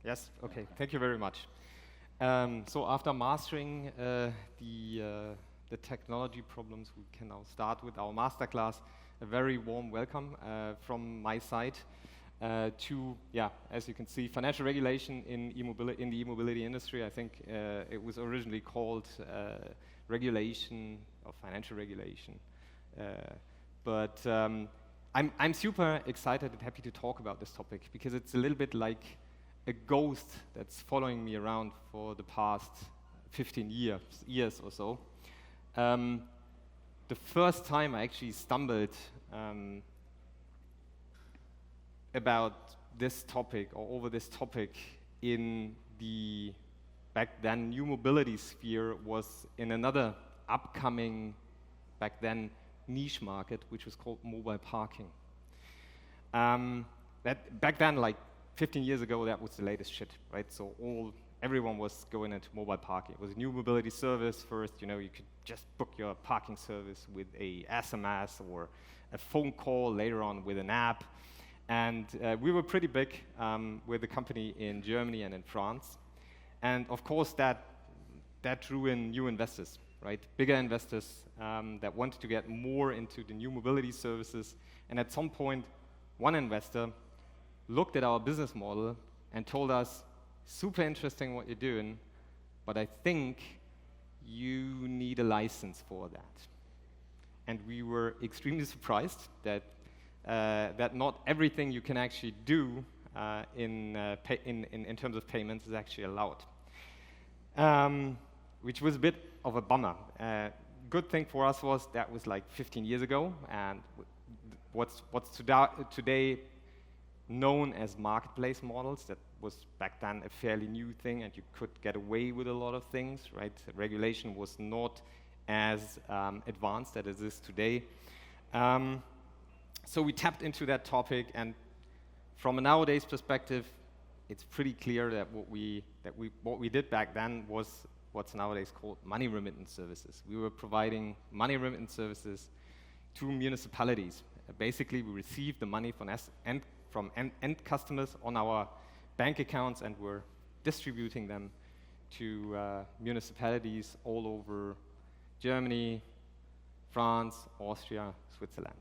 Yes, okay, thank you very much. So after mastering the technology problems, we can now start with our masterclass. A very warm welcome from my side to, as you can see, financial regulation in the e-mobility industry. I think it was originally called regulation or financial regulation. But I'm super excited and happy to talk about this topic because it's a little bit like a ghost that's following me around for the past 15 years or so. The first time I actually stumbled about this topic or over this topic in the back then new mobility sphere was in another upcoming back then niche market, which was called mobile parking. That back then, like 15 years ago, that was the latest shit, right? So everyone was going into mobile parking. It was a new mobility service first. You could just book your parking service with a SMS or a phone call, later on with an app. And we were pretty big with the company in Germany and in France. And of course, that drew in new investors, right? Bigger investors that wanted to get more into the new mobility services. And at some point, one investor looked at our business model and told us, super interesting what you're doing, but I think you need a license for that. And we were extremely surprised that not everything you can actually do in terms of payments is actually allowed, which was a bit of a bummer. Good thing for us was that was like 15 years ago, and what's today known as marketplace models, that was back then a fairly new thing, and you could get away with a lot of things, right? Regulation was not as advanced as it is today. So we tapped into that topic, and from a nowadays perspective, it's pretty clear that what we did back then was what's nowadays called money remittance services. We were providing money remittance services to municipalities. Basically, we received the money from end customers on our bank accounts, and we're distributing them to municipalities all over Germany, France, Austria, Switzerland.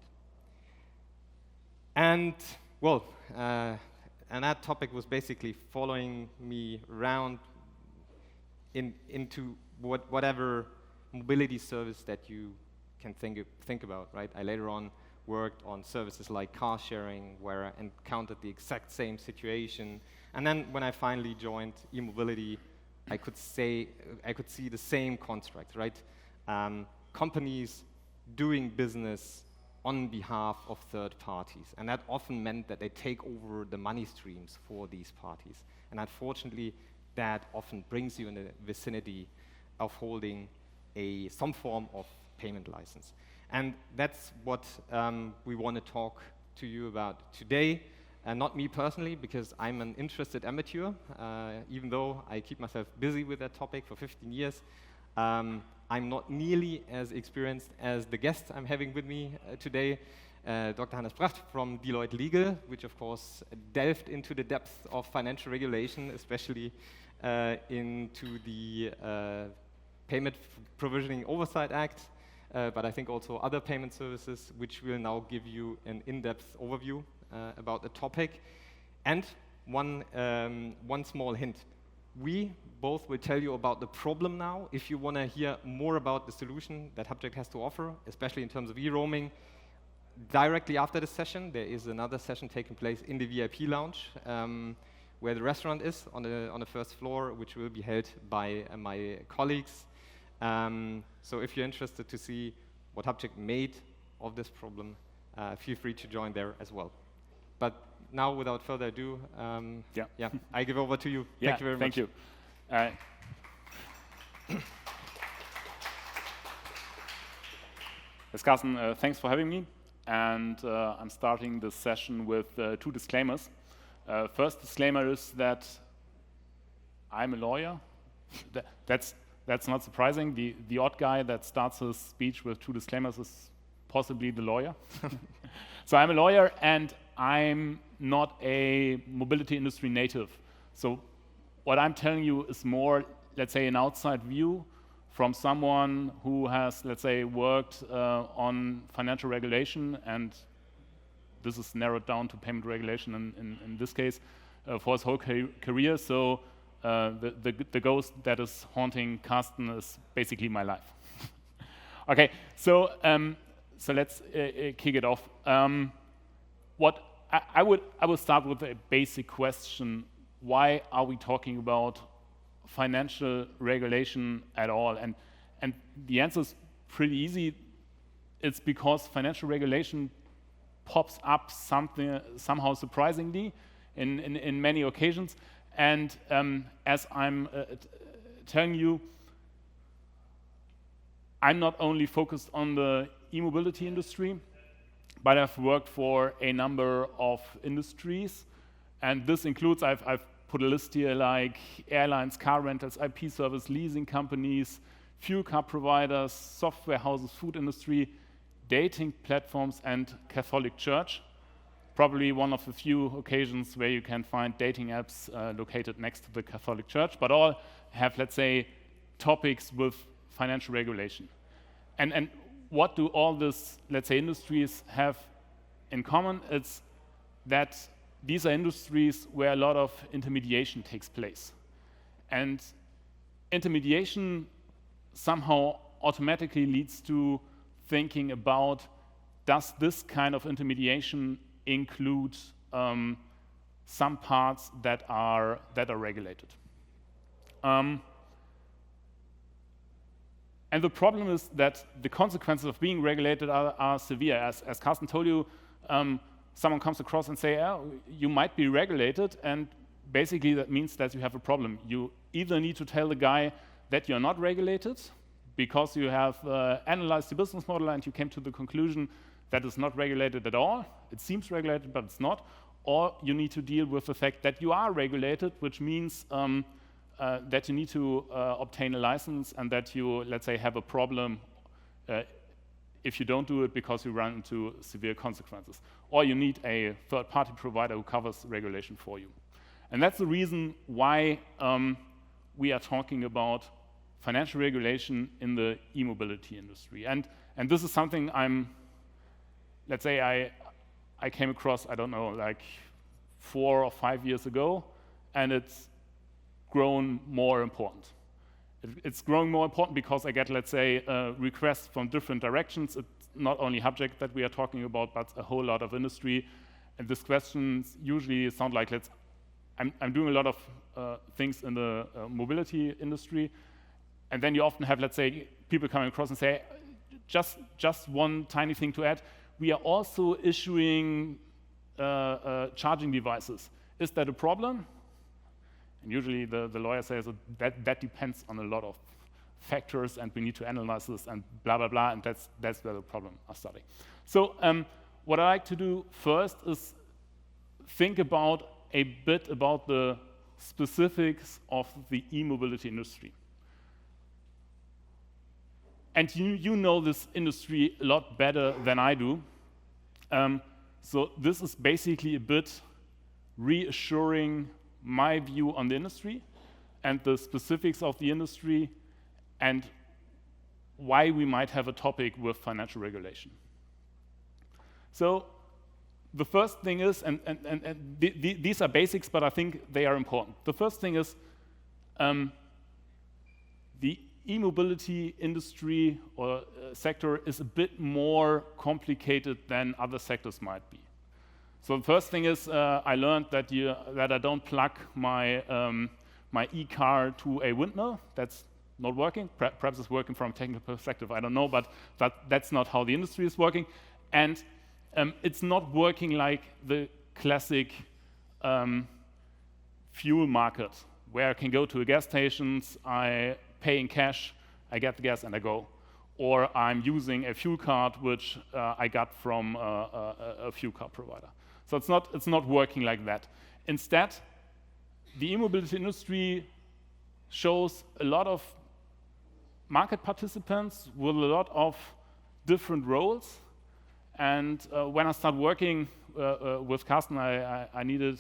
And well, and that topic was basically following me around into whatever mobility service that you can think about, right? I later on worked on services like car sharing, where I encountered the exact same situation. And then when I finally joined e-mobility, I could see the same construct, right? Companies doing business on behalf of third parties. And that often meant that they take over the money streams for these parties. And unfortunately, that often brings you in the vicinity of holding some form of payment license. And that's what we want to talk to you about today. And not me personally, because I'm an interested amateur, even though I keep myself busy with that topic for 15 years. I'm not nearly as experienced as the guest I'm having with me today, Dr. Hannes Bracht from Deloitte Legal, which of course delved into the depths of financial regulation, especially into the Payment Provisioning Oversight Act, but I think also other payment services, which will now give you an in-depth overview about the topic. And one small hint. We both will tell you about the problem now. If you want to hear more about the solution that Hubject has to offer, especially in terms of e-roaming, directly after this session, there is another session taking place in the VIP lounge, where the restaurant is on the first floor, which will be held by my colleagues. So if you're interested to see what Hubject made of this problem, feel free to join there as well. But now, without further ado, I give over to you. Thank you very much. Thank you. Yes, Carsten, thanks for having me. And I'm starting the session with 2 disclaimers. First disclaimer is that I'm a lawyer. That's not surprising. The odd guy that starts his speech with 2 disclaimers is possibly the lawyer. So I'm a lawyer, and I'm not a mobility industry native. So what I'm telling you is more, let's say, an outside view from someone who has, let's say, worked on financial regulation, and this is narrowed down to payment regulation in this case for his whole career. So the ghost that is haunting Carsten is basically my life. Okay, so let's kick it off. What I would start with a basic question: why are we talking about financial regulation at all? And the answer is pretty easy. It's because financial regulation pops up somehow surprisingly in many occasions. And as I'm telling you, I'm not only focused on the e-mobility industry, but I've worked for a number of industries, and this includes, I've put a list here like airlines, car rentals, IP service, leasing companies, fuel card providers, software houses, food industry, dating platforms, and Catholic Church. Probably one of the few occasions where you can find dating apps located next to the Catholic Church, but all have, let's say, topics with financial regulation. And what do all these, let's say, industries have in common? It's that these are industries where a lot of intermediation takes place. And intermediation somehow automatically leads to thinking about, does this kind of intermediation include some parts that are regulated? And the problem is that the consequences of being regulated are severe. As Carsten told you, someone comes across and say, oh, you might be regulated, and basically that means that you have a problem. You either need to tell the guy that you're not regulated because you have analyzed the business model and you came to the conclusion that it's not regulated at all. It seems regulated, but it's not. Or you need to deal with the fact that you are regulated, which means that you need to obtain a license and that you, let's say, have a problem if you don't do it because you run into severe consequences. Or you need a third-party provider who covers regulation for you. And that's the reason why we are talking about financial regulation in the e-mobility industry. And this is something let's say I came across, I don't know, like 4 or 5 years ago, and it's grown more important. It's growing more important because I get, let's say, requests from different directions. It's not only Hubject that we are talking about, but a whole lot of industry. And these questions usually sound like, I'm doing a lot of things in the mobility industry, and then you often have, let's say, people coming across and say, just one tiny thing to add, we are also issuing charging devices. Is that a problem? And usually the lawyer says that depends on a lot of factors, and we need to analyze this and blah, blah, blah, and that's where the problem are starting. So what I like to do first is think about a bit about the specifics of the e-mobility industry. And you know this industry a lot better than I do. So this is basically a bit reassuring my view on the industry and the specifics of the industry and why we might have a topic with financial regulation. So the first thing is, and these are basics, but I think they are important. The first thing is the e-mobility industry or sector is a bit more complicated than other sectors might be. So the first thing is I learned that I don't plug my my e-car to a windmill. That's not working. Perhaps it's working from a technical perspective, I don't know, but that's not how the industry is working. And it's not working like the classic fuel market, where I can go to a gas stations, I pay in cash, I get the gas and I go. Or I'm using a fuel card which I got from a fuel card provider. So it's not working like that. Instead, the e-mobility industry shows a lot of market participants with a lot of different roles. And when I started working with Carsten, I needed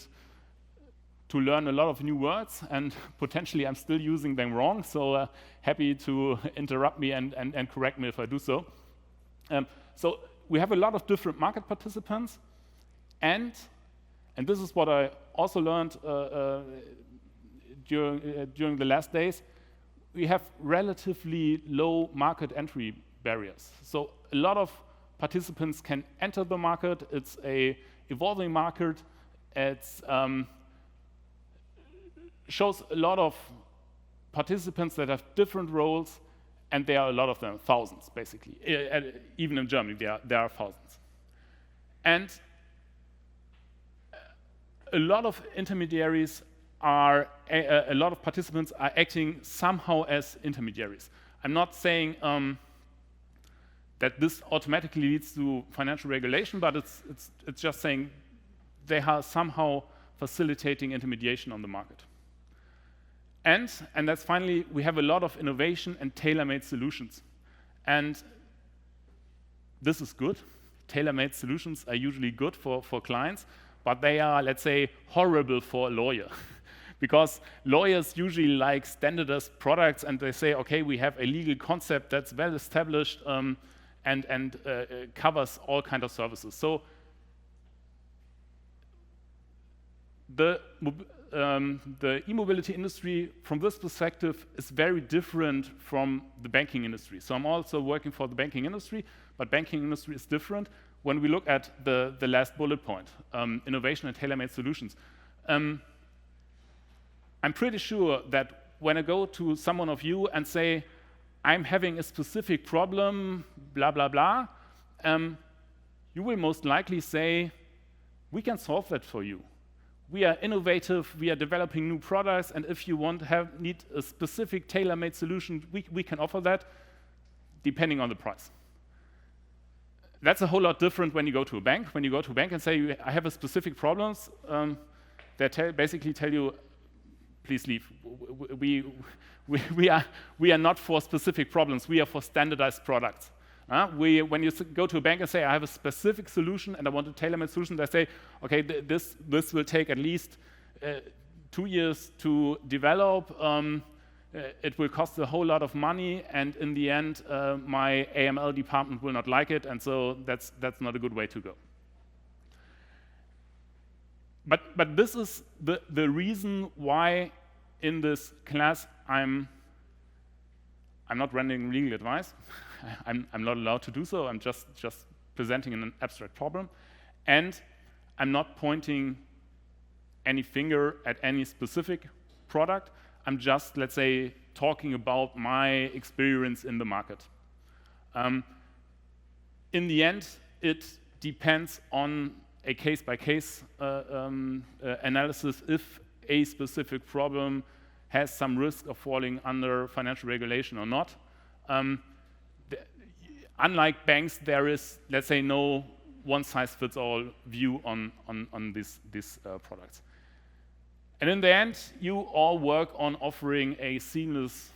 to learn a lot of new words, and potentially I'm still using them wrong, so happy to interrupt me and correct me if I do so. So we have a lot of different market participants, and this is what I also learned during the last days, we have relatively low market entry barriers. So a lot of participants can enter the market. It's a evolving market. It's shows a lot of participants that have different roles, and there are a lot of them, thousands basically. Even in Germany, there are thousands. And a lot of intermediaries are, a lot of participants are acting somehow as intermediaries. I'm not saying that this automatically leads to financial regulation, but it's just saying they are somehow facilitating intermediation on the market. And that's finally, we have a lot of innovation and tailor-made solutions. And this is good. Tailor-made solutions are usually good for clients, but they are, let's say, horrible for a lawyer. Because lawyers usually like standardized products, and they say, okay, we have a legal concept that's well established and covers all kinds of services. So the e-mobility industry, from this perspective, is very different from the banking industry. So I'm also working for the banking industry, but banking industry is different. When we look at the last bullet point, innovation and tailor-made solutions, I'm pretty sure that when I go to someone of you and say, I'm having a specific problem, blah, blah, blah, you will most likely say, we can solve that for you. We are innovative, we are developing new products, and if you need a specific tailor-made solution, we can offer that, depending on the price. That's a whole lot different when you go to a bank. When you go to a bank and say, I have a specific problem, they basically tell you, please leave. We are not for specific problems, we are for standardized products. When you go to a bank and say, I have a specific solution and I want a tailor-made solution, they say, okay, this will take at least 2 years to develop. It will cost a whole lot of money, and in the end, my AML department will not like it, and so that's not a good way to go. But this is the reason why in this class I'm not rendering legal advice. I'm not allowed to do so. I'm just presenting an abstract problem, and I'm not pointing any finger at any specific product. I'm just, let's say, talking about my experience in the market. In the end, it depends on a case-by-case analysis if a specific problem has some risk of falling under financial regulation or not. Unlike banks, there is, let's say, no one-size-fits-all view on these products. And in the end, you all work on offering a seamless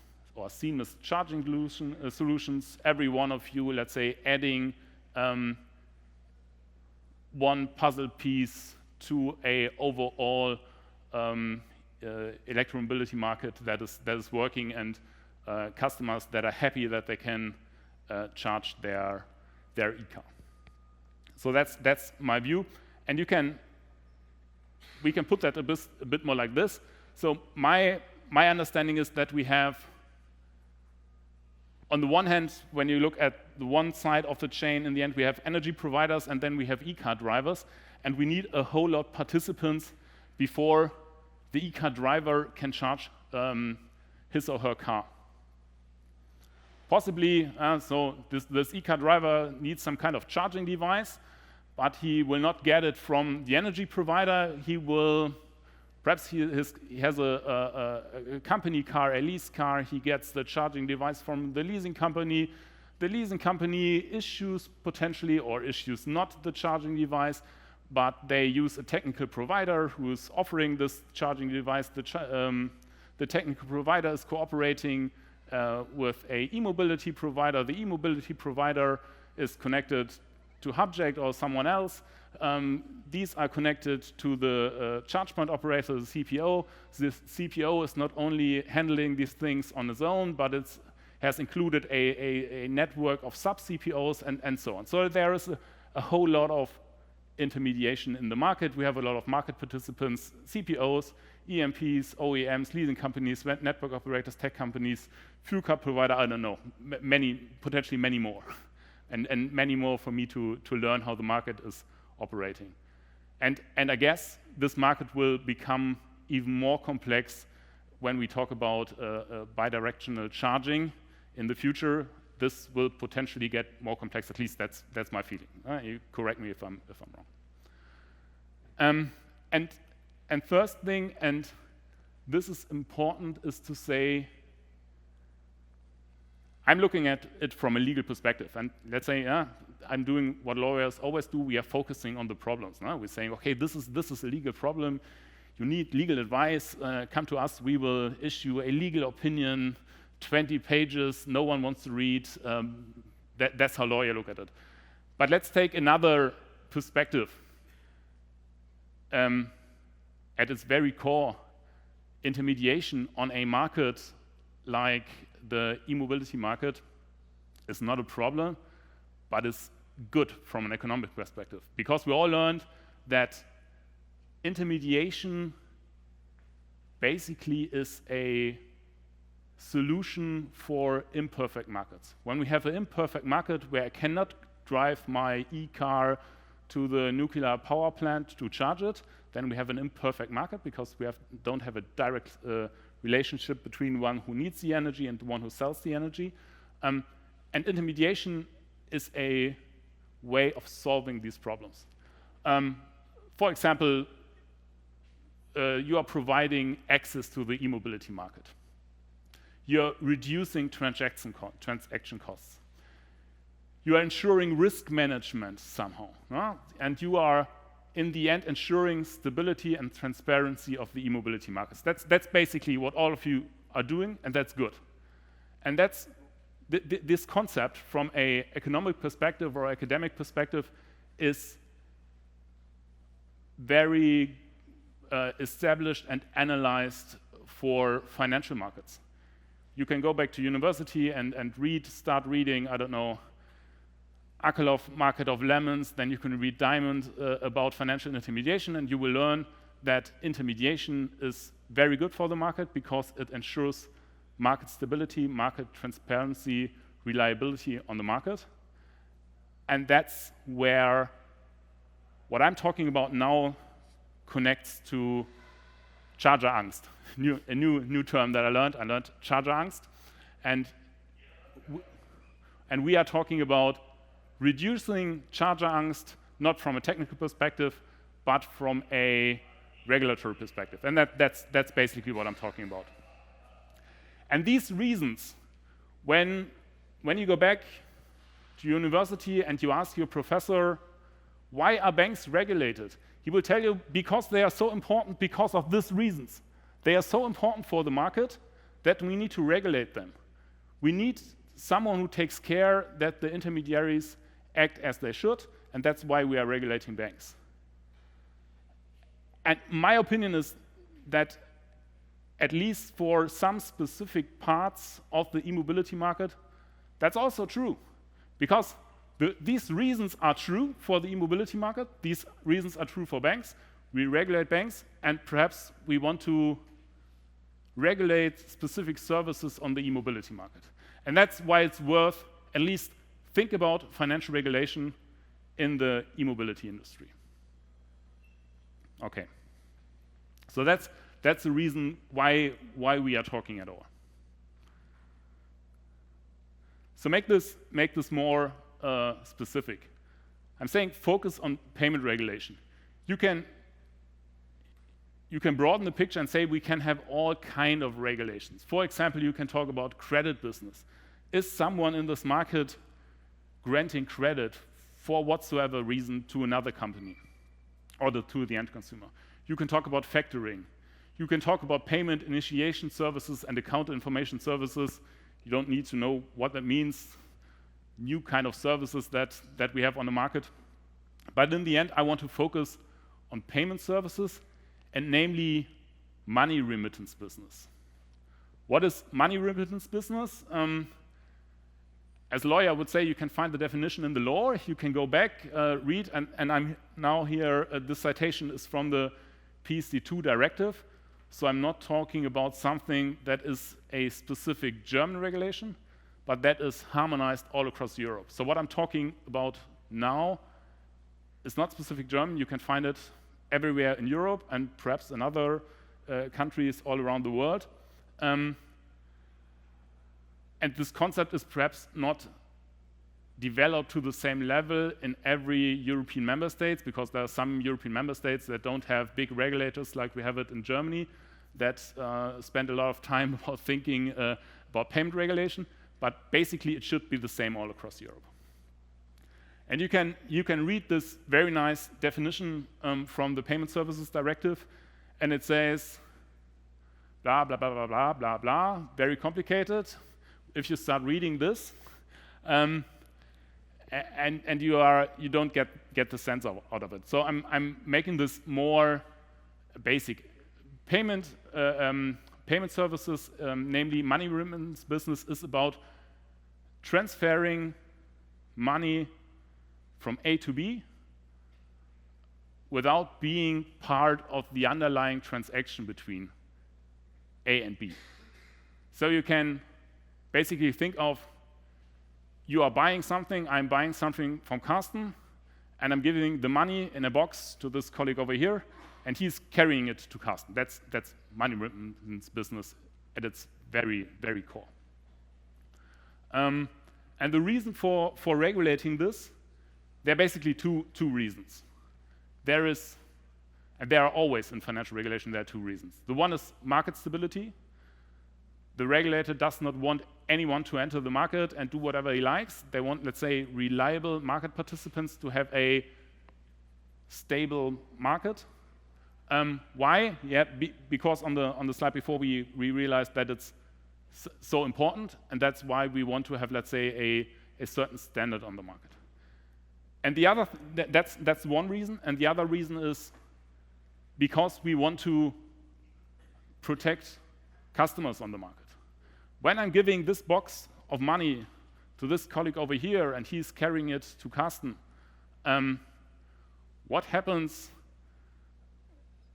charging solutions. Every one of you, let's say, adding one puzzle piece to a overall electromobility market that is working, and customers that are happy that they can charge their e-car. So that's my view, and we can put that a bit more like this. So my understanding is that we have, on the one hand, when you look at the one side of the chain, in the end we have energy providers, and then we have e-car drivers, and we need a whole lot of participants before the e-car driver can charge his or her car. Possibly, so this e-car driver needs some kind of charging device, but he will not get it from the energy provider. He will, perhaps he has a company car, a lease car. He gets the charging device from the leasing company. The leasing company issues potentially or issues not the charging device, but they use a technical provider who is offering this charging device. The technical provider is cooperating with a e-mobility provider. The e-mobility provider is connected to Hubject or someone else. These are connected to the charge point operator, the CPO. This CPO is not only handling these things on its own, but it has included a network of sub-CPOs and so on. So there is a whole lot of intermediation in the market. We have a lot of market participants, CPOs, EMPs, OEMs, leasing companies, network operators, tech companies, fuel card provider, I don't know, potentially many more. And many more for me to learn how the market is operating. And I guess this market will become even more complex when we talk about bidirectional charging in the future. This will potentially get more complex. At least that's my feeling. You correct me if I'm wrong. And first thing, and this is important, is to say, I'm looking at it from a legal perspective. And let's say, I'm doing what lawyers always do. We are focusing on the problems. We're saying, okay, this is a legal problem. You need legal advice. Come to us. We will issue a legal opinion, 20 pages. No one wants to read. That's how lawyers look at it. But let's take another perspective. At its very core, intermediation on a market like the e-mobility market is not a problem, but is good from an economic perspective. Because we all learned that intermediation basically is a solution for imperfect markets. When we have an imperfect market where I cannot drive my e-car to the nuclear power plant to charge it, then we have an imperfect market because we don't have a direct relationship between one who needs the energy and the one who sells the energy. And intermediation is a way of solving these problems. For example, you are providing access to the e-mobility market. You're reducing transaction costs. You are ensuring risk management somehow. And you are, in the end, ensuring stability and transparency of the e-mobility markets. That's basically what all of you are doing, and that's good. And that's this concept from an economic perspective or academic perspective is very established and analyzed for financial markets. You can go back to university and start reading, I don't know, Akerlof Market of Lemons, then you can read Diamond about financial intermediation, and you will learn that intermediation is very good for the market because it ensures market stability, market transparency, reliability on the market. And that's where what I'm talking about now connects to Chargerangst, a new term that I learned. I learned Chargerangst, and we are talking about reducing Chargerangst not from a technical perspective, but from a regulatory perspective, and that's basically what I'm talking about. And these reasons, when you go back to university and you ask your professor, why are banks regulated? He will tell you, because they are so important because of these reasons. They are so important for the market that we need to regulate them. We need someone who takes care that the intermediaries act as they should, and that's why we are regulating banks. And my opinion is that at least for some specific parts of the e-mobility market, that's also true. Because these reasons are true for the e-mobility market, these reasons are true for banks. We regulate banks, and perhaps we want to regulate specific services on the e-mobility market. And that's why it's worth at least think about financial regulation in the e-mobility industry. Okay. So that's the reason why we are talking at all. So make this more specific. I'm saying focus on payment regulation. You can broaden the picture and say we can have all kind of regulations. For example, you can talk about credit business. Is someone in this market granting credit for whatsoever reason to another company or to the end consumer? You can talk about factoring. You can talk about payment initiation services and account information services. You don't need to know what that means. new kind of services that we have on the market. But in the end, I want to focus on payment services, and namely money remittance business. What is money remittance business? As a lawyer, I would say you can find the definition in the law. You can go back, read, and I'm now here, this citation is from the PSD2 directive. So I'm not talking about something that is a specific German regulation, but that is harmonized all across Europe. So what I'm talking about now is not specific German. You can find it everywhere in Europe and perhaps in other countries all around the world. And this concept is perhaps not developed to the same level in every European member state, because there are some European member states that don't have big regulators like we have it in Germany, that spend a lot of time about thinking about payment regulation. But basically, it should be the same all across Europe. And you can read this very nice definition from the Payment Services Directive, and it says blah blah blah blah blah blah blah. Very complicated. If you start reading this, and you don't get the sense out of it. So I'm making this more basic. Payment services, namely money remittance business, is about transferring money from A to B without being part of the underlying transaction between A and B. So you can basically think of, you are buying something, I'm buying something from Carsten, and I'm giving the money in a box to this colleague over here, and he's carrying it to Carsten. That's money remittance business at its very, very core. And the reason for regulating this, there are basically two reasons. There are always in financial regulation, there are two reasons. The one is market stability. The regulator does not want anyone to enter the market and do whatever he likes. They want, let's say, reliable market participants to have a stable market. Why? Yeah, because on the slide before we realized that it's so important, and that's why we want to have, let's say, a certain standard on the market. And the other, that's one reason, and the other reason is because we want to protect customers on the market. When I'm giving this box of money to this colleague over here and he's carrying it to Carsten, what happens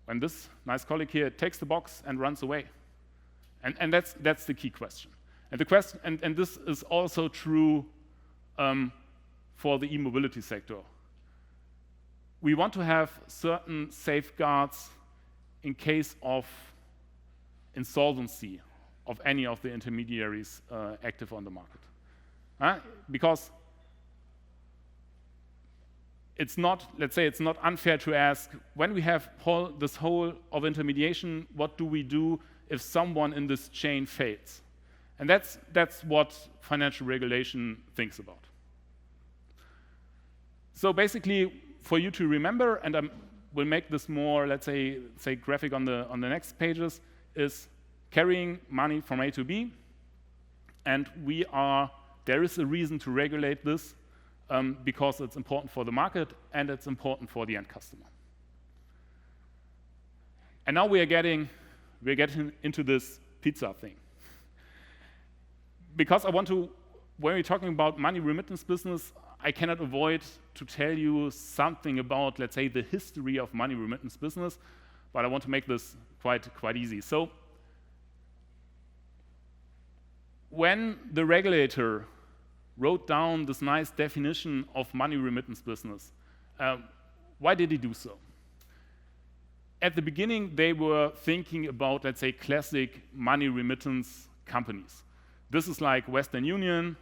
when this nice colleague here takes the box and runs away? And that's the key question. And the question, and this is also true for the e-mobility sector. We want to have certain safeguards in case of insolvency of any of the intermediaries active on the market. Because it's not, let's say, it's not unfair to ask, when we have this whole of intermediation, what do we do if someone in this chain fails? And that's what financial regulation thinks about. So basically, for you to remember, and we'll make this more, let's say graphic on the next pages, is carrying money from A to B, and there is a reason to regulate this because it's important for the market and it's important for the end customer. And now we're getting into this pizza thing. Because when we're talking about money remittance business, I cannot avoid to tell you something about, let's say, the history of money remittance business, but I want to make this quite easy. So when the regulator wrote down this nice definition of money remittance business, why did he do so? At the beginning, they were thinking about, let's say, classic money remittance companies. This is like Western Union,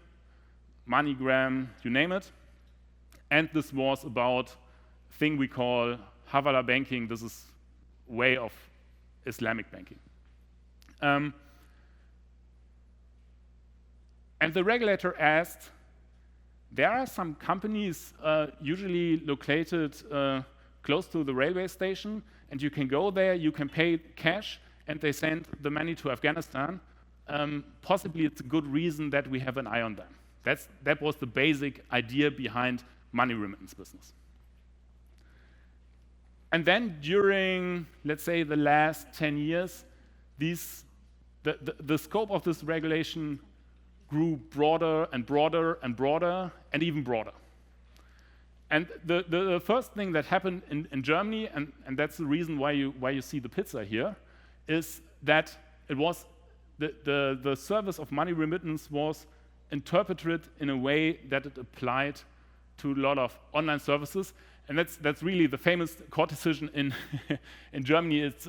MoneyGram, you name it. And this was about a thing we call Hawala banking. This is a way of Islamic banking. And the regulator asked, there are some companies usually located close to the railway station, and you can go there, you can pay cash, and they send the money to Afghanistan. Possibly it's a good reason that we have an eye on them. That was the basic idea behind money remittance business. And then during, let's say, the last 10 years, the scope of this regulation grew broader and broader and broader and even broader. And the first thing that happened in Germany, and that's the reason why you see the pizza here, is that it was the service of money remittance was interpreted in a way that it applied to a lot of online services. And that's really the famous court decision in Germany. It's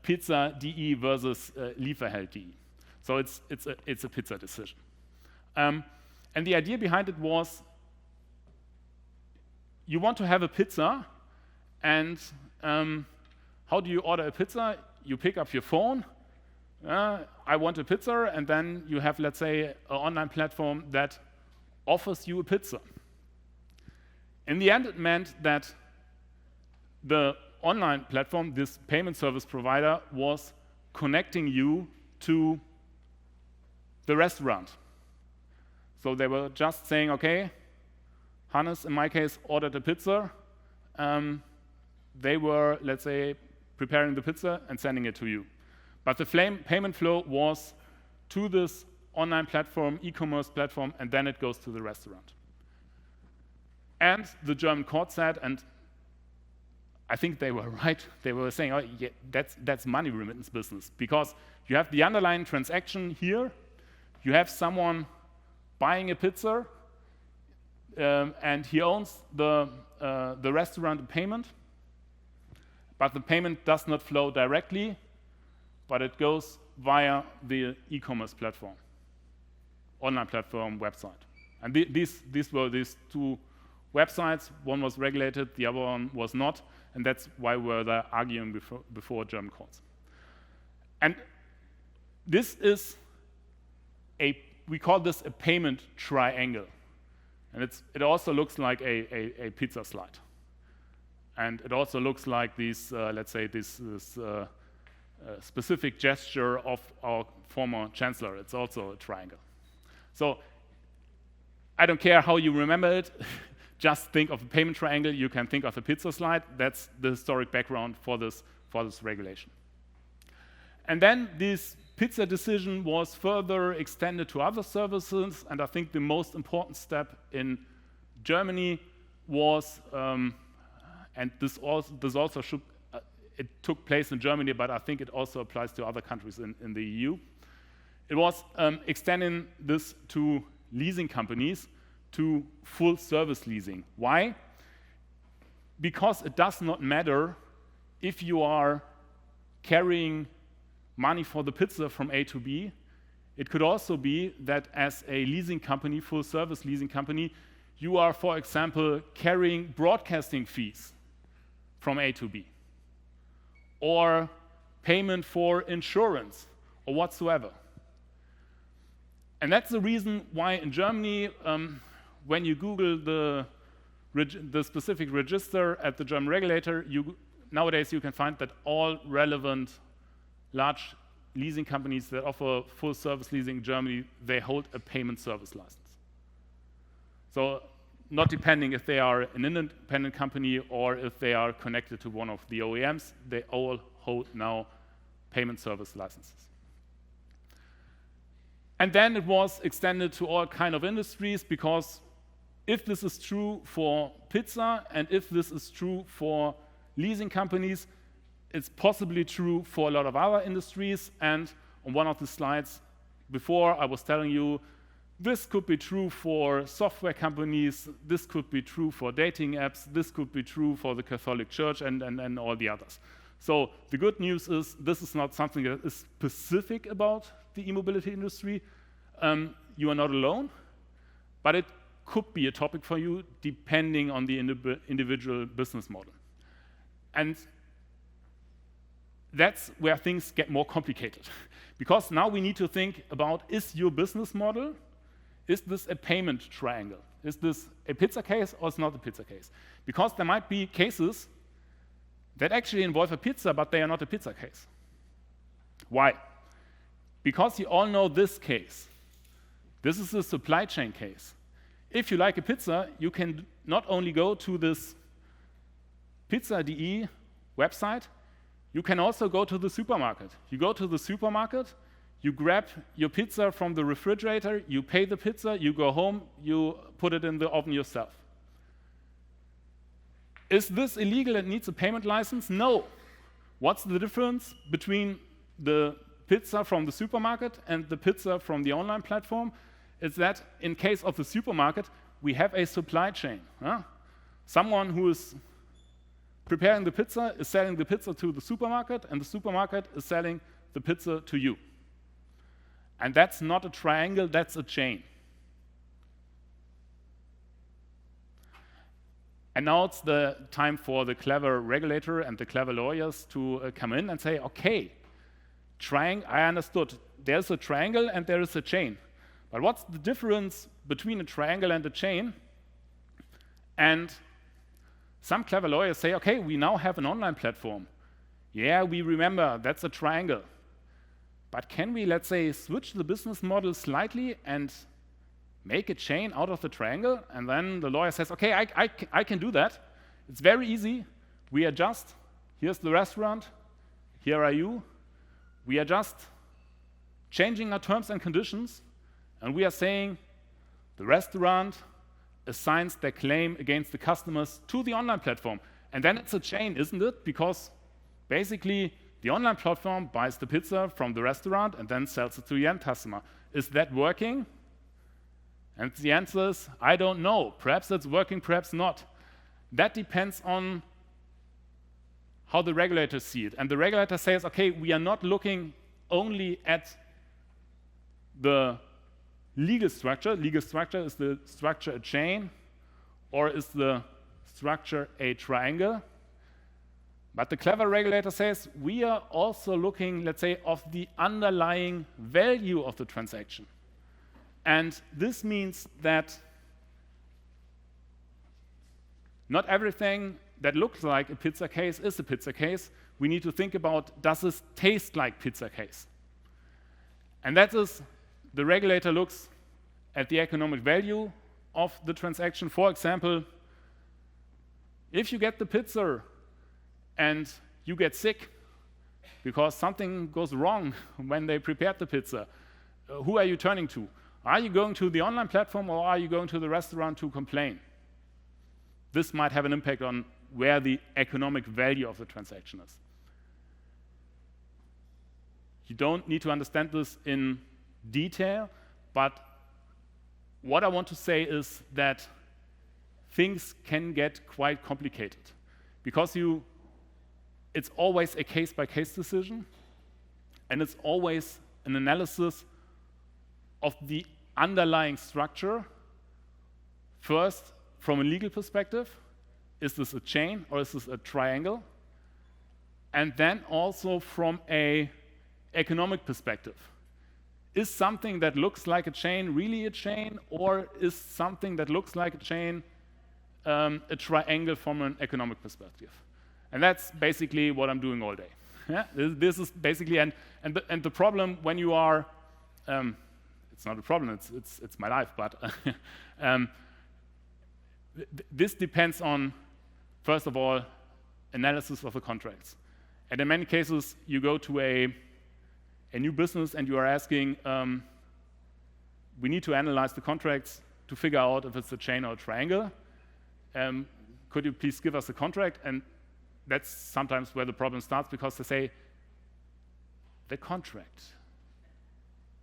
Pizza.de versus Lieferheld.de. So it's a pizza decision. And the idea behind it was, you want to have a pizza, and how do you order a pizza? You pick up your phone, I want a pizza, and then you have, let's say, an online platform that offers you a pizza. In the end, it meant that the online platform, this payment service provider, was connecting you to the restaurant. So they were just saying, okay, Hannes, in my case, ordered a pizza. They were, let's say, preparing the pizza and sending it to you. But the payment flow was to this online platform, e-commerce platform, and then it goes to the restaurant. And the German court said, and I think they were right, they were saying, oh, yeah, that's money remittance business, because you have the underlying transaction here, you have someone buying a pizza, and he owns the restaurant payment, but the payment does not flow directly, but it goes via the e-commerce platform, online platform, website. And these were these two websites. One was regulated, the other one was not, and that's why we're arguing before German courts. And this is we call this a payment triangle. And it also looks like a pizza slide. And it also looks like these, let's say, this specific gesture of our former chancellor. It's also a triangle. So I don't care how you remember it. Just think of a payment triangle. You can think of a pizza slide. That's the historic background for this regulation. And then this pizza decision was further extended to other services, and I think the most important step in Germany was, and this also should, it took place in Germany, but I think it also applies to other countries in the EU. It was extending this to leasing companies, to full service leasing. Why? Because it does not matter if you are carrying money for the pizza from A to B. It could also be that as a leasing company, full service leasing company, you are, for example, carrying broadcasting fees from A to B, or payment for insurance, or whatsoever. And that's the reason why in Germany, when you Google the specific register at the German regulator, nowadays you can find that all relevant large leasing companies that offer full service leasing in Germany, they hold a payment service license. So not depending if they are an independent company or if they are connected to one of the OEMs, they all hold now payment service licenses. And then it was extended to all kind of industries, because if this is true for pizza and if this is true for leasing companies, it's possibly true for a lot of other industries. And on one of the slides before, I was telling you, this could be true for software companies, this could be true for dating apps, this could be true for the Catholic Church and all the others. So the good news is this is not something that is specific about the e-mobility industry. You are not alone, but it could be a topic for you depending on the individual business model. And that's where things get more complicated. Because now we need to think about, is your business model, is this a payment triangle? Is this a pizza case or it's not a pizza case? Because there might be cases that actually involve a pizza, but they are not a pizza case. Why? Because you all know this case. This is a supply chain case. if you like a pizza, you can not only go to this pizza.de website, you can also go to the supermarket. You go to the supermarket, you grab your pizza from the refrigerator, you pay the pizza, you go home, you put it in the oven yourself. Is this illegal and needs a payment license? No. What's the difference between the pizza from the supermarket and the pizza from the online platform? Is that in case of the supermarket, we have a supply chain. Someone who is preparing the pizza is selling the pizza to the supermarket, and the supermarket is selling the pizza to you. And that's not a triangle, that's a chain. And now it's the time for the clever regulator and the clever lawyers to come in and say, okay, I understood. There's a triangle and there is a chain. But what's the difference between a triangle and a chain? And some clever lawyers say, okay, we now have an online platform. Yeah, we remember, that's a triangle. But can we, let's say, switch the business model slightly and make a chain out of the triangle? And then the lawyer says, okay, I can do that. It's very easy. We adjust. Here's the restaurant. Here are you. We are just changing our terms and conditions, and we are saying the restaurant assigns their claim against the customers to the online platform. And then it's a chain, isn't it? Because basically the online platform buys the pizza from the restaurant and then sells it to the end customer. Is that working? And the answer is, I don't know. Perhaps it's working, perhaps not. That depends on how the regulators see it. And the regulator says, okay, we are not looking only at the legal structure. Legal structure, is the structure a chain, or is the structure a triangle? But the clever regulator says, we are also looking, let's say, of the underlying value of the transaction. And this means that not everything that looks like a pizza case is a pizza case. We need to think about, does this taste like pizza case? And that is, the regulator looks at the economic value of the transaction. For example, if you get the pizza and you get sick because something goes wrong when they prepared the pizza, who are you turning to? Are you going to the online platform, or are you going to the restaurant to complain? This might have an impact on where the economic value of the transaction is. You don't need to understand this in detail, but what I want to say is that things can get quite complicated because it's always a case-by-case decision, and it's always an analysis of the underlying structure. First, from a legal perspective, is this a chain or is this a triangle? And then also from an economic perspective. Is something that looks like a chain really a chain, or is something that looks like a chain a triangle from an economic perspective? And that's basically what I'm doing all day. Yeah? This is basically, and the problem when you are, it's not a problem, it's my life, but this depends on, first of all, analysis of the contracts. And in many cases, you go to a new business and you are asking, we need to analyze the contracts to figure out if it's a chain or a triangle. Could you please give us a contract? And that's sometimes where the problem starts, because they say, the contract.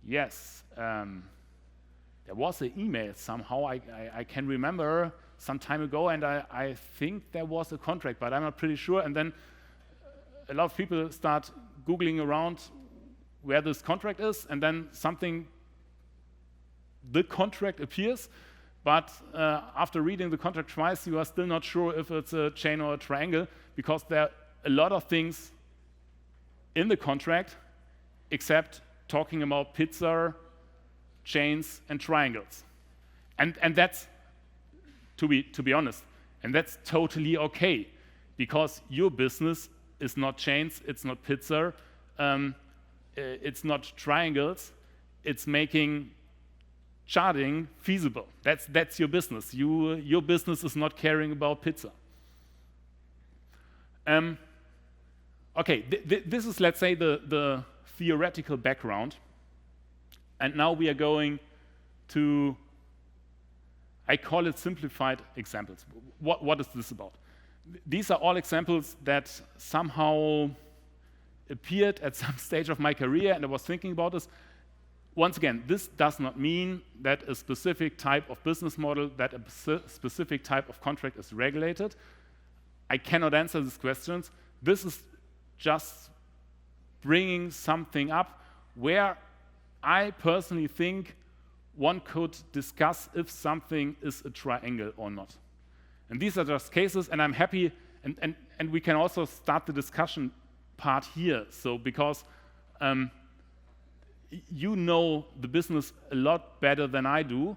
Yes, there was an email somehow, I can remember some time ago, and I think there was a contract, but I'm not pretty sure. And then a lot of people start Googling around where this contract is, and then the contract appears, but after reading the contract twice, you are still not sure if it's a chain or a triangle, because there are a lot of things in the contract except talking about pizza, chains, and triangles. And that's, to be honest, and that's totally okay, because your business is not chains, it's not pizza, it's not triangles, it's making charging feasible. That's your business. Your business is not caring about pizza. Okay, this is, let's say, the theoretical background. And now we are going to, I call it simplified examples. What is this about? These are all examples that somehow appeared at some stage of my career, and I was thinking about this. Once again, this does not mean that a specific type of business model, that a specific type of contract is regulated. I cannot answer these questions. This is just bringing something up where I personally think one could discuss if something is a triangle or not. And these are just cases, and I'm happy, and we can also start the discussion part here. So because you know the business a lot better than I do,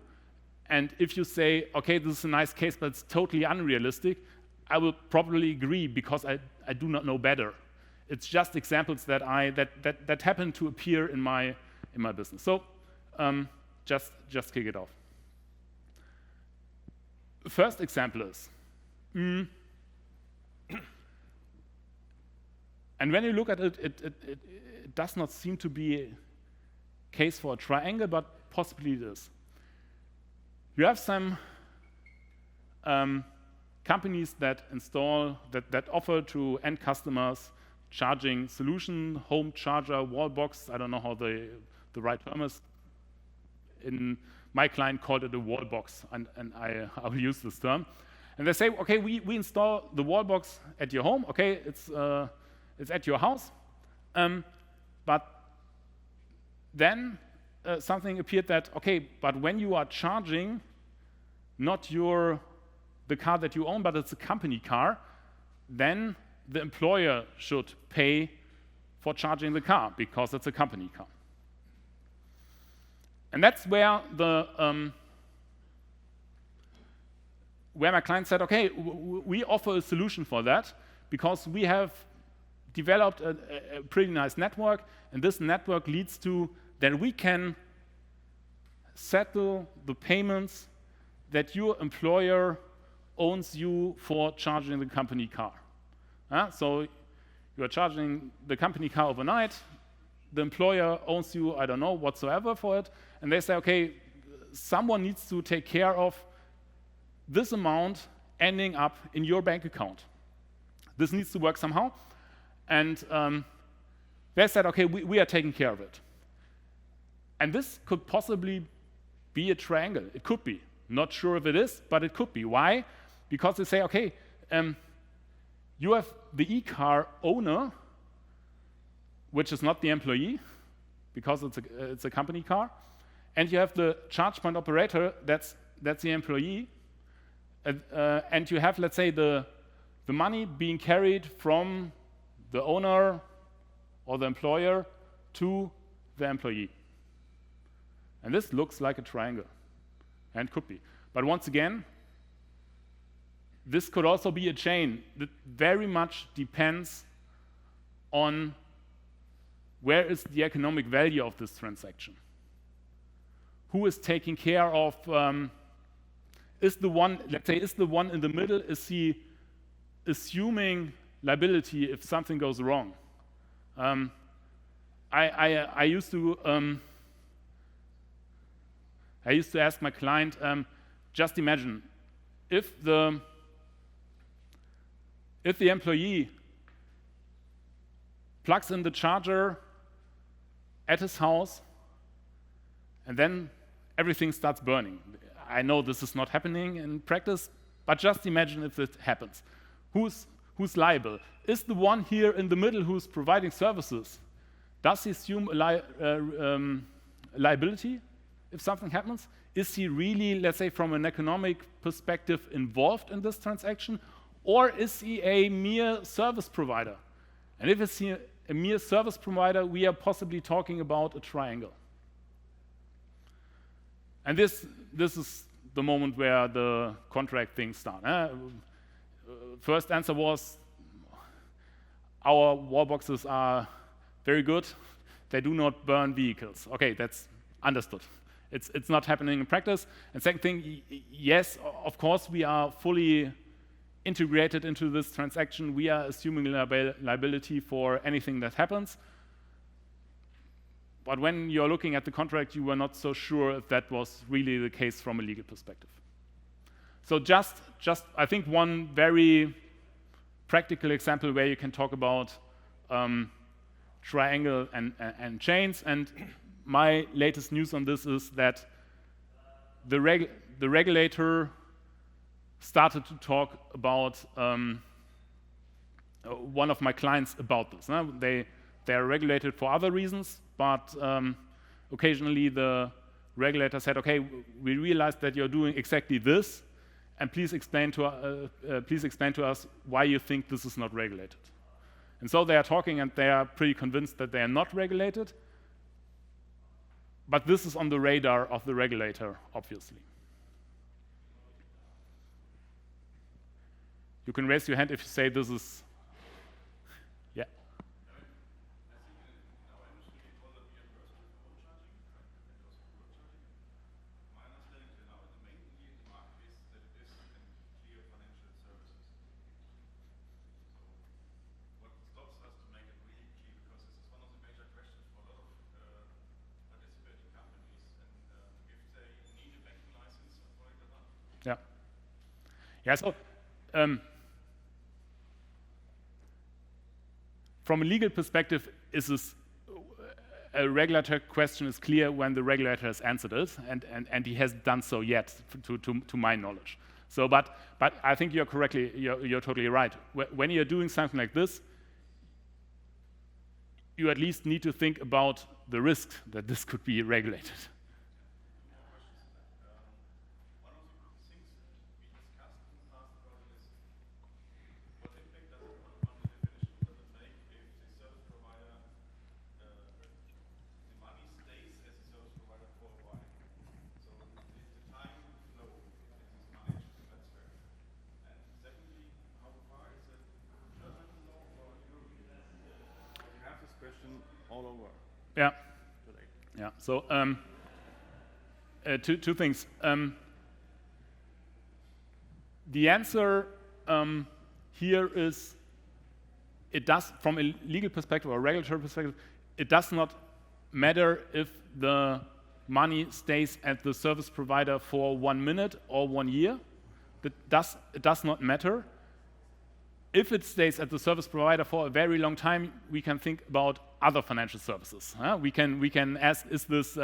and if you say, okay, this is a nice case, but it's totally unrealistic, I will probably agree because I do not know better. It's just examples that happen to appear in my business. So just kick it off. The first example is, and when you look at it, it does not seem to be a case for a triangle, but possibly it is. You have some companies that offer to end customers charging solution, home charger, wall box. I don't know how the right term is. In my client called it a wall box, and I will use this term. And they say, okay, we install the wall box at your home. Okay, it's at your house, but then something appeared that, okay, but when you are charging, not the car that you own, but it's a company car, then the employer should pay for charging the car because it's a company car. And that's where where my client said, okay, we offer a solution for that because we have developed a pretty nice network, and this network leads to that we can settle the payments that your employer owns you for charging the company car. So you are charging the company car overnight, the employer owns you, I don't know, whatsoever for it, and they say, okay, someone needs to take care of this amount ending up in your bank account. This needs to work somehow, and they said, okay, we are taking care of it. And this could possibly be a triangle. It could be. Not sure if it is, but it could be. Why? Because they say, okay, you have the e-car owner, which is not the employee, because it's a company car, and you have the charge point operator, that's the employee, and you have, let's say, the money being carried from the owner or the employer to the employee. And this looks like a triangle, and could be. But once again, this could also be a chain. That very much depends on where is the economic value of this transaction. Who is taking care of, is the one in the middle, is he assuming liability if something goes wrong? I used to ask my client, just imagine if the employee plugs in the charger at his house and then everything starts burning. I know this is not happening in practice, but just imagine if it happens. Who's liable? Is the one here in the middle who's providing services, does he assume liability if something happens? Is he really, let's say, from an economic perspective, involved in this transaction? Or is he a mere service provider? And if it's a mere service provider, we are possibly talking about a triangle. And this is the moment where the contract things start. First answer was, our wall boxes are very good. They do not burn vehicles. Okay, that's understood. It's not happening in practice. And second thing, yes, of course, we are fully integrated into this transaction. We are assuming liability for anything that happens. But when you're looking at the contract, you were not so sure if that was really the case from a legal perspective. So just I think one very practical example where you can talk about triangle and chains. And my latest news on this is that the regulator started to talk about one of my clients about this. They are regulated for other reasons, but occasionally the regulator said, okay, we realized that you're doing exactly this, and please explain to us why you think this is not regulated. And so they are talking, and they are pretty convinced that they are not regulated, but this is on the radar of the regulator, obviously. You can raise your hand if you say this is, yeah. Yeah. Yeah. So, from a legal perspective, a regulatory question is clear when the regulator has answered it, and he hasn't done so yet, to my knowledge. So, but I think you're totally right. When you're doing something like this, you at least need to think about the risk that this could be regulated. All over. Yeah. Today. Yeah. So two things. The answer here is, it does, from a legal perspective or a regulatory perspective, it does not matter if the money stays at the service provider for 1 minute or 1 year. It does not matter. If it stays at the service provider for a very long time, we can think about other financial services. We can ask, is this,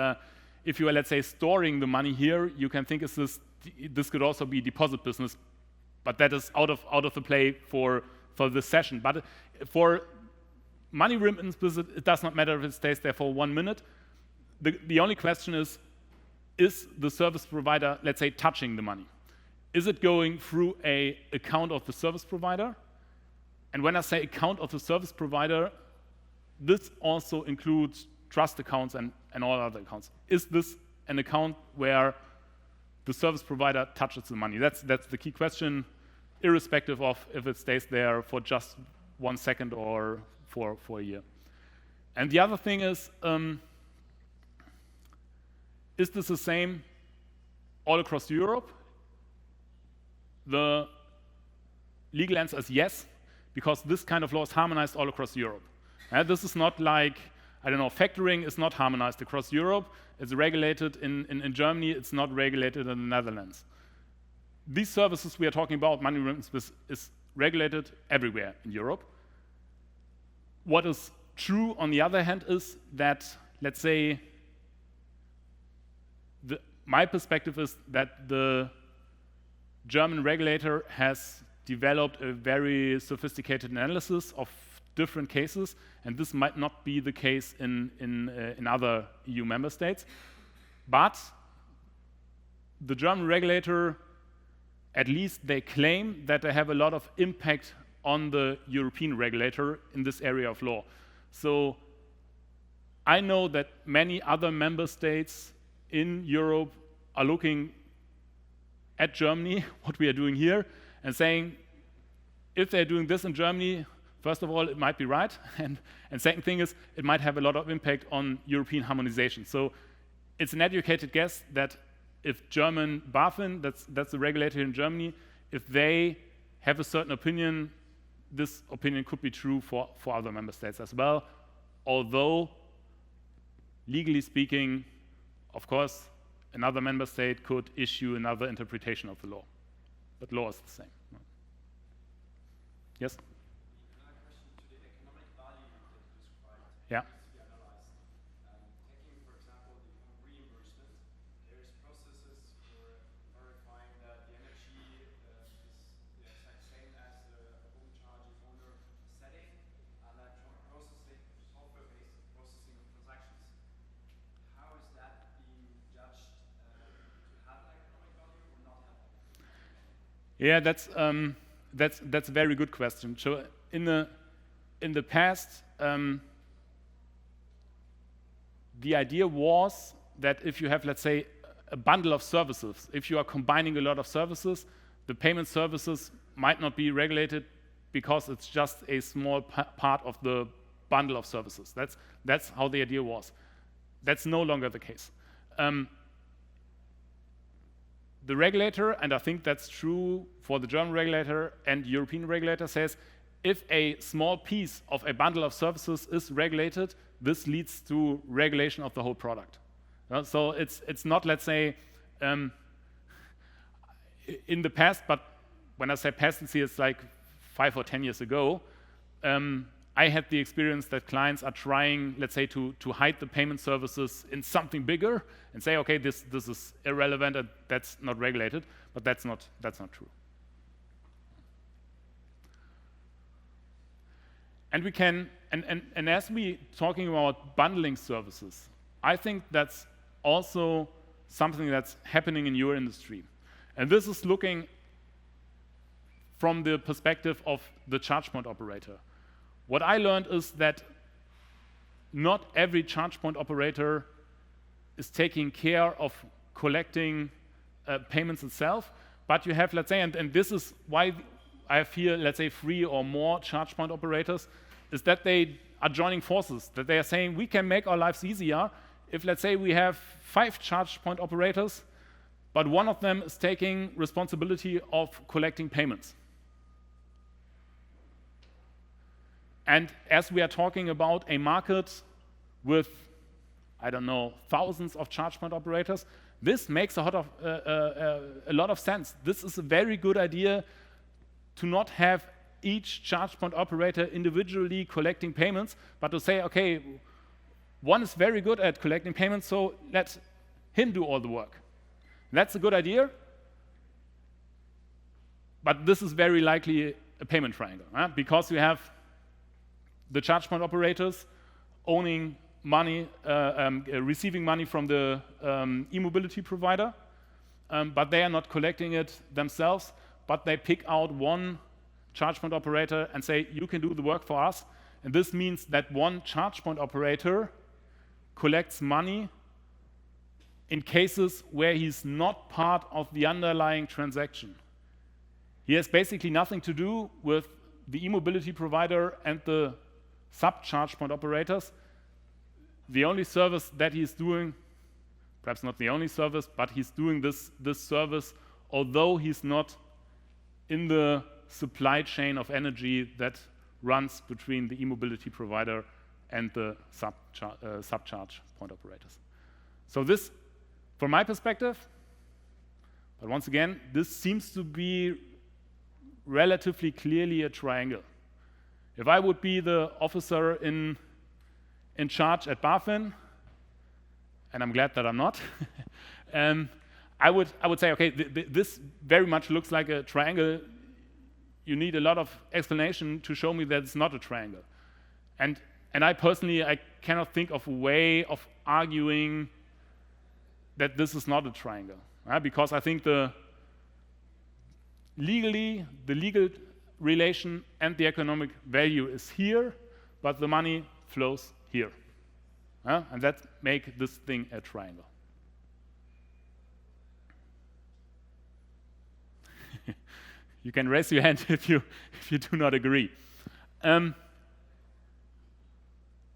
if you are, let's say, storing the money here, you can think, this could also be deposit business, but that is out of the play for this session. But for money remittance business, it does not matter if it stays there for 1 minute. The only question is the service provider, let's say, touching the money? Is it going through an account of the service provider? And when I say account of the service provider, this also includes trust accounts and all other accounts. Is this an account where the service provider touches the money? That's the key question, irrespective of if it stays there for just 1 second or for a year. And the other thing is this the same all across Europe? The legal answer is yes, because this kind of law is harmonized all across Europe. This is not like, I don't know, factoring is not harmonized across Europe. It's regulated in Germany. It's not regulated in the Netherlands. These services we are talking about, money remittance, is regulated everywhere in Europe. What is true, on the other hand, is that, let's say, my perspective is that the German regulator has developed a very sophisticated analysis of different cases, and this might not be the case in other EU member states. But the German regulator, at least they claim that they have a lot of impact on the European regulator in this area of law. So I know that many other member states in Europe are looking at Germany, what we are doing here, and saying, if they're doing this in Germany, first of all, it might be right, and second thing is, it might have a lot of impact on European harmonization. So it's an educated guess that if German BaFin, that's the regulator in Germany, if they have a certain opinion, this opinion could be true for other member states as well, although legally speaking, of course, another member state could issue another interpretation of the law, but law is the same. Yes? Another question to the economic value that you described. Yeah. Needs to be analyzed. Taking, for example, the reimbursement, there's processes for verifying that the energy is the exact same as the home charges owner setting, and that processing, software-based processing of transactions. How is that being judged to have an economic value or not have an economic value? Yeah, that's a very good question. So in the past, the idea was that if you have, let's say, a bundle of services, if you are combining a lot of services, the payment services might not be regulated because it's just a small part of the bundle of services. That's how the idea was. That's no longer the case. The regulator, and I think that's true for the German regulator and European regulator, says if a small piece of a bundle of services is regulated, this leads to regulation of the whole product. So it's not, let's say, in the past, but when I say past, it's like 5 or 10 years ago, I had the experience that clients are trying, let's say, to hide the payment services in something bigger and say, okay, this is irrelevant and that's not regulated, but that's not true. And we can, and as we talking about bundling services, I think that's also something that's happening in your industry. And this is looking from the perspective of the charge point operator. What I learned is that not every charge point operator is taking care of collecting payments itself, but you have, let's say, and this is why I have here, let's say, 3 or more charge point operators, is that they are joining forces, that they are saying we can make our lives easier if, let's say, we have 5 charge point operators, but one of them is taking responsibility of collecting payments. And as we are talking about a market with, I don't know, thousands of charge point operators, this makes a lot of sense. This is a very good idea to not have each charge point operator individually collecting payments, but to say, okay, one is very good at collecting payments, so let him do all the work. That's a good idea, but this is very likely a payment triangle, because you have the charge point operators owning money, receiving money from the e-mobility provider, but they are not collecting it themselves, but they pick out one charge point operator and say, you can do the work for us. And this means that one charge point operator collects money in cases where he's not part of the underlying transaction. He has basically nothing to do with the e-mobility provider and the sub-charge point operators. The only service that he's doing, perhaps not the only service, but he's doing this service, although he's not in the supply chain of energy that runs between the e-mobility provider and the sub-charge point operators. So this, from my perspective, but once again, this seems to be relatively clearly a triangle. If I would be the officer in charge at BaFin, and I'm glad that I'm not, I would say, okay, this very much looks like a triangle. You need a lot of explanation to show me that it's not a triangle. And I personally, I cannot think of a way of arguing that this is not a triangle, because I think the legal relation and the economic value is here, but the money flows here. And that makes this thing a triangle. You can raise your hand if you do not agree.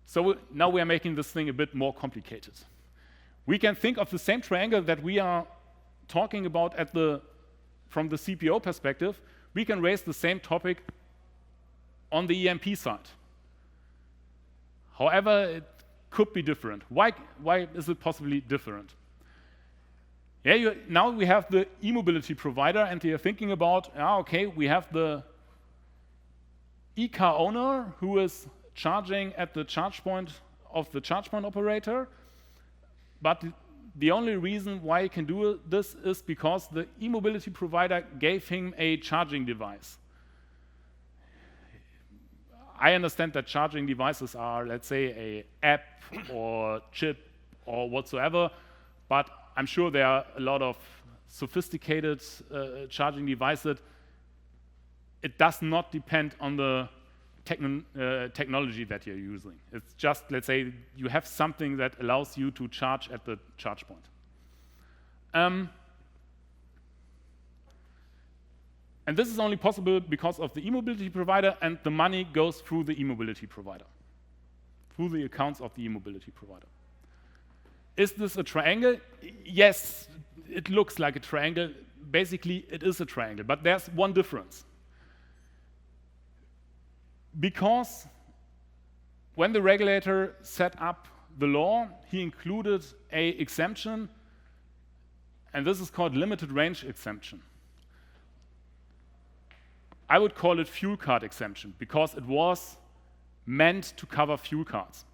So now we are making this thing a bit more complicated. We can think of the same triangle that we are talking about from the CPO perspective. We can raise the same topic on the EMP side. However, it could be different. Why is it possibly different? Yeah, now we have the e-mobility provider, and you're thinking about, okay, we have the e-car owner who is charging at the charge point of the charge point operator, but the only reason why he can do this is because the e-mobility provider gave him a charging device. I understand that charging devices are, let's say, an app or chip or whatsoever, but I'm sure there are a lot of sophisticated charging devices. It does not depend on the technology that you're using. It's just, let's say, you have something that allows you to charge at the charge point. And this is only possible because of the e-mobility provider, and the money goes through the e-mobility provider, through the accounts of the e-mobility provider. Is this a triangle? Yes, it looks like a triangle. Basically, it is a triangle, but there's one difference. Because when the regulator set up the law, he included an exemption, and this is called limited range exemption. I would call it fuel card exemption because it was meant to cover fuel cards.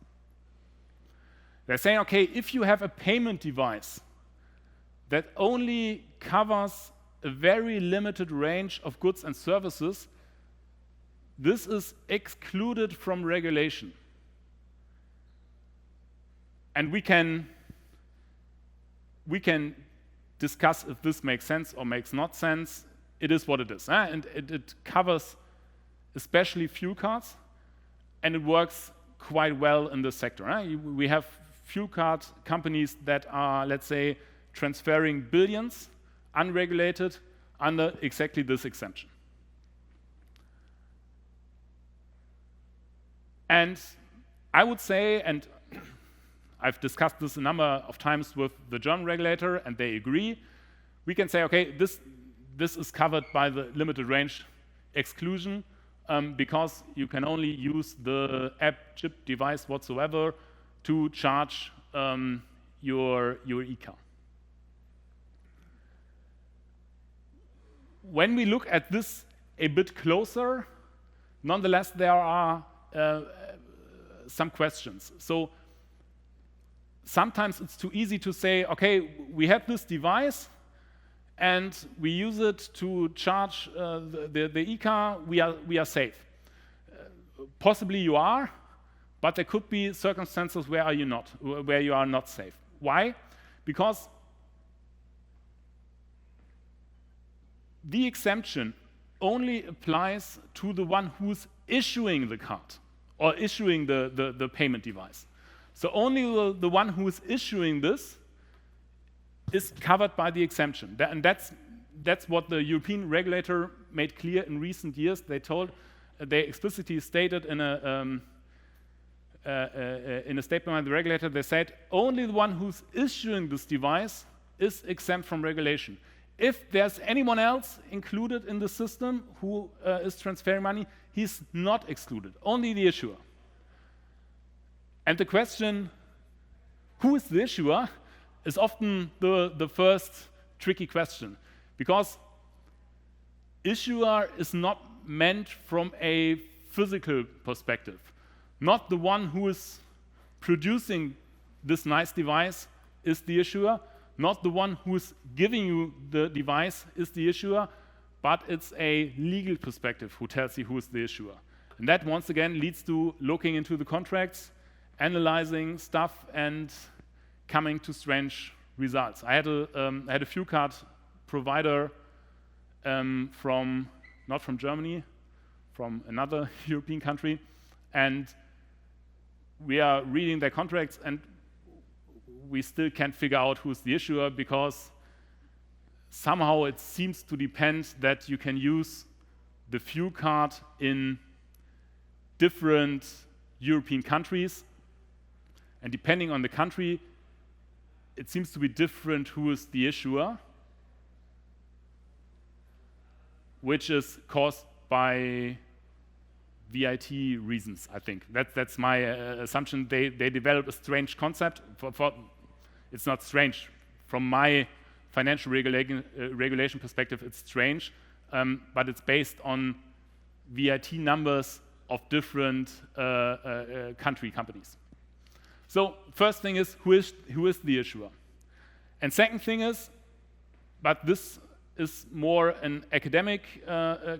They're saying, okay, if you have a payment device that only covers a very limited range of goods and services, this is excluded from regulation. And we can discuss if this makes sense or makes not sense. It is what it is. And it covers especially fuel cards, and it works quite well in this sector. We have fuel card companies that are, let's say, transferring billions unregulated under exactly this exemption. And I would say, and I've discussed this a number of times with the German regulator, and they agree, we can say, okay, this is covered by the limited range exclusion because you can only use the app, chip, device whatsoever to charge your e-car. When we look at this a bit closer, nonetheless, there are some questions. So sometimes it's too easy to say, okay, we have this device, and we use it to charge the e-car, we are safe. Possibly you are, but there could be circumstances where you are not safe. Why? Because the exemption only applies to the one who's issuing the card or issuing the payment device. So only the one who is issuing this is covered by the exemption. And that's what the European regulator made clear in recent years. They explicitly stated in a statement by the regulator, they said only the one who's issuing this device is exempt from regulation. If there's anyone else included in the system who is transferring money, he's not excluded, only the issuer. And the question, who is the issuer, is often the first tricky question, because issuer is not meant from a physical perspective. Not the one who is producing this nice device is the issuer, not the one who is giving you the device is the issuer, but it's a legal perspective who tells you who is the issuer. And that, once again, leads to looking into the contracts, analyzing stuff, and coming to strange results. I had a fuel card provider not from Germany, from another European country, and we are reading their contracts, and we still can't figure out who's the issuer, because somehow it seems to depend that you can use the fuel card in different European countries, and depending on the country, it seems to be different who is the issuer, which is caused by VIT reasons, I think. That's my assumption. They develop a strange concept. It's not strange. From my financial regulation perspective, it's strange, but it's based on VIT numbers of different country companies. So first thing is, who is the issuer? And second thing is, but this is more an academic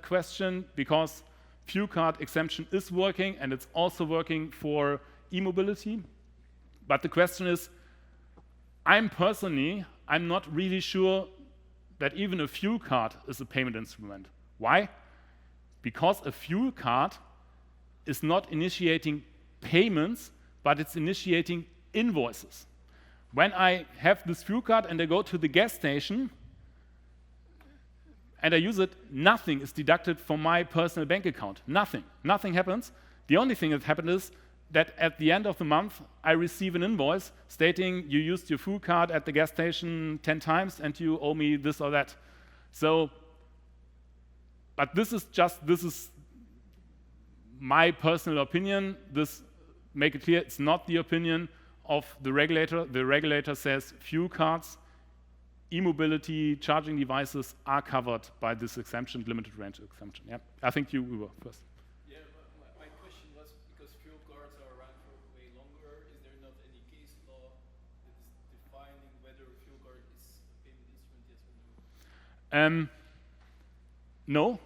question, because fuel card exemption is working, and it's also working for e-mobility. But the question is, I'm not really sure that even a fuel card is a payment instrument. Why? Because a fuel card is not initiating payments, but it's initiating invoices. When I have this fuel card and I go to the gas station and I use it, nothing is deducted from my personal bank account. Nothing. Nothing happens. The only thing that happened is that at the end of the month, I receive an invoice stating you used your fuel card at the gas station 10 times and you owe me this or that. So, but this is my personal opinion. This, make it clear, it's not the opinion of the regulator. The regulator says fuel cards, e-mobility, charging devices are covered by this exemption, limited range exemption. Yeah, I think you were first. Yeah, my question was, because fuel cards are around for way longer, is there not any case law that is defining whether a fuel card is a payment instrument, yes or no? No,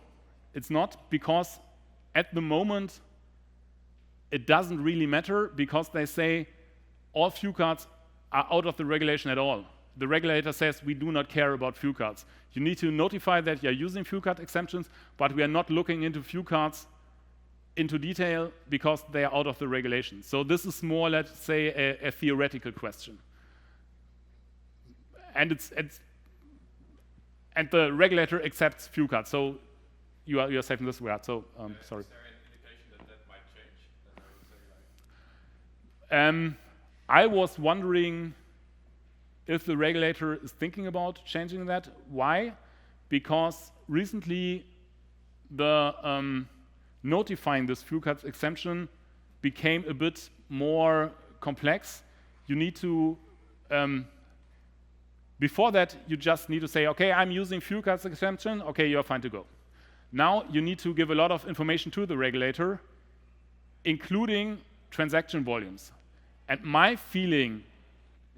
it's not, because at the moment it doesn't really matter, because they say all fuel cards are out of the regulation at all. The regulator says we do not care about fuel cards. You need to notify that you're using fuel card exemptions, but we are not looking into fuel cards into detail because they are out of the regulation. So this is more, let's say, a theoretical question. And and the regulator accepts fuel cards. So you're safe in this regard. So sorry. Is there an indication that that might change? As I would say, I was wondering if the regulator is thinking about changing that. Why? Because recently the notifying this fuel cards exemption became a bit more complex. You need to, before that, you just need to say, okay, I'm using fuel cards exemption, okay, you're fine to go. Now you need to give a lot of information to the regulator, including transaction volumes. And my feeling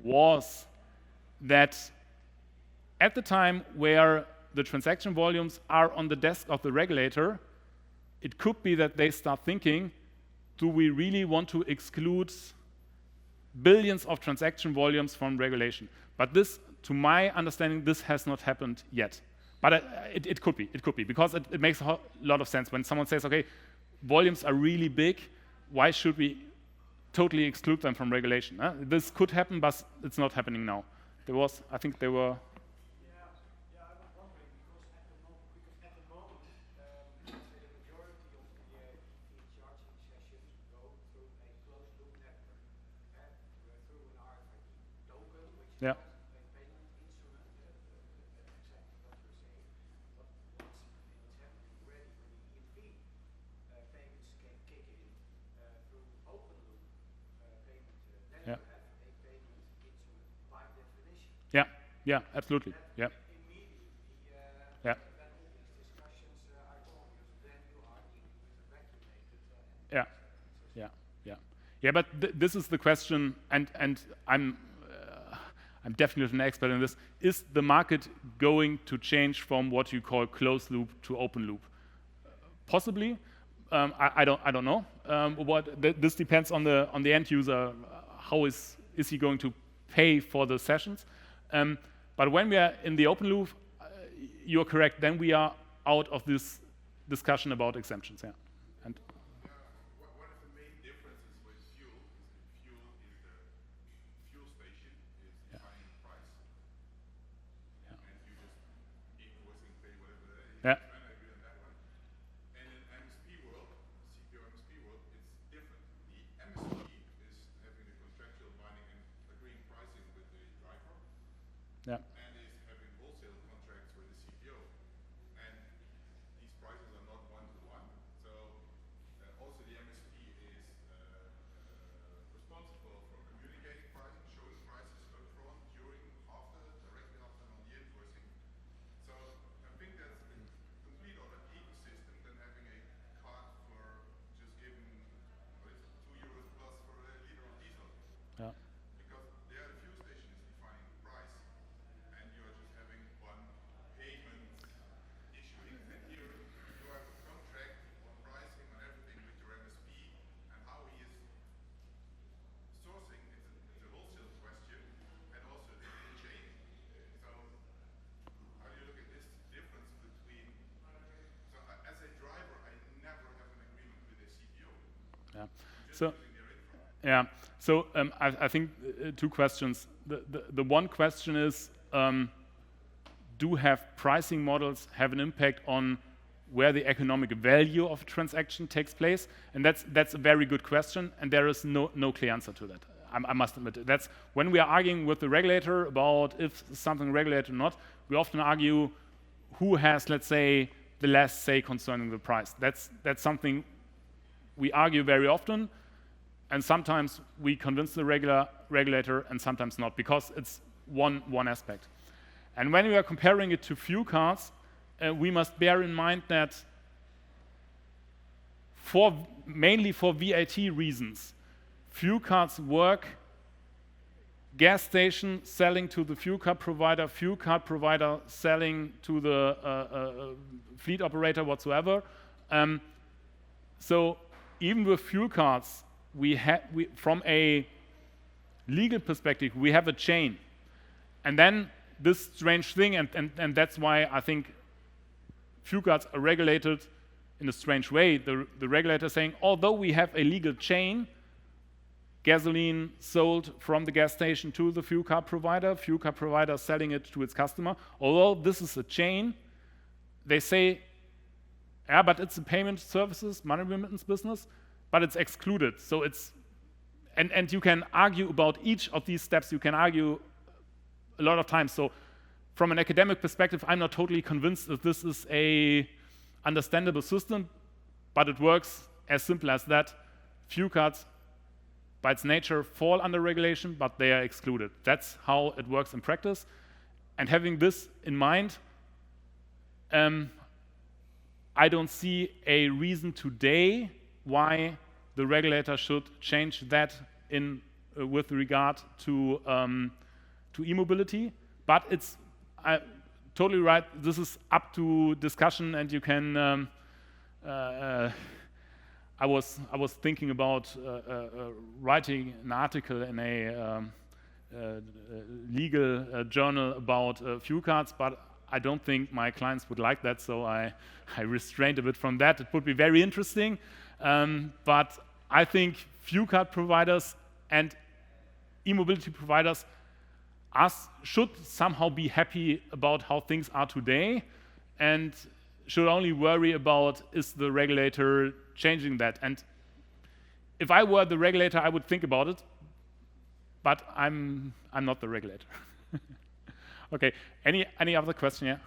was that at the time where the transaction volumes are on the desk of the regulator, it could be that they start thinking, do we really want to exclude billions of transaction volumes from regulation? But this, to my understanding, this has not happened yet. But it could be, because it makes a lot of sense when someone says, okay, volumes are really big, why should we totally exclude them from regulation? This could happen, but it's not happening now. I think there were. Yeah, I was wondering, because at the moment, let's say the majority of the EV charging sessions go through a closed loop network, through an RFID token, which is Yeah. not a payment instrument, exactly what you're saying. But once it's happening ready when the EMV payments can kick in through open loop payment, then Yeah. you have a payment instrument by definition. Yeah, absolutely. Yeah. Immediately, Yeah. then all these discussions are gone, because then you are dealing with a regulated Yeah, but this is the question, and I'm definitely an expert in this. Is the market going to change from what you call closed loop to open loop? Possibly. I don't know. This depends on the end user. How is he going to pay for the sessions? But when we are in the open loop, you're correct. Then we are out of this discussion about exemptions. Yeah. And one of the main differences with fuel is the fuel station is defining the price. Yeah. And you just invoicing, pay whatever that is. Yeah. I agree on that one. And in MSP world, CPO MSP world, it's different. The MSP is having the contractual binding and agreeing pricing with the driver. Yeah. and is having wholesale contracts with the CPO. And these prices are not one-to-one. So also the MSP is responsible for communicating pricing, showing prices upfront, during, after, directly after, and on the invoicing. So I think that's a complete other ecosystem than having a card for just giving, what is it, €2 plus for a liter of diesel. Yeah. Because there the fuel station is defining the price, and you're just having one payment issuing. And here you have a contract on pricing, on everything with your MSP, and how he is sourcing. It's a wholesale question, and also the chain. So how do you look at this difference between? So as a driver, I never have an agreement with a CPO. Yeah. Just So. using their infra. Yeah. So I think two questions. The one question is, do have pricing models have an impact on where the economic value of a transaction takes place? And that's a very good question, and there is no clear answer to that. I must admit. That's when we are arguing with the regulator about if something regulated or not, we often argue who has, let's say, the last say concerning the price. That's something we argue very often. And sometimes we convince the regulator and sometimes not, because it's one aspect. And when we are comparing it to fuel cards, we must bear in mind that mainly for VAT reasons, fuel cards work gas station selling to the fuel card provider selling to the fleet operator whatsoever. So even with fuel cards, from a legal perspective, we have a chain. And then this strange thing, and that's why I think fuel cards are regulated in a strange way. The regulator is saying, although we have a legal chain, gasoline sold from the gas station to the fuel card provider selling it to its customer, although this is a chain, they say, yeah, but it's a payment services, money remittance business, but it's excluded. So it's, and you can argue about each of these steps, you can argue a lot of times. So from an academic perspective, I'm not totally convinced that this is a understandable system, but it works as simple as that. Fuel cards, by its nature, fall under regulation, but they are excluded. That's how it works in practice. And having this in mind, I don't see a reason today why the regulator should change that in with regard to e-mobility. But it's totally right. This is up to discussion, and you can. I was thinking about writing an article in a legal journal about fuel cards, but I don't think my clients would like that, so I restrained a bit from that. It would be very interesting, but I think fuel card providers and e-mobility providers should somehow be happy about how things are today, and should only worry about, is the regulator changing that? And if I were the regulator, I would think about it, but I'm not the regulator. Okay, any other question? Yeah.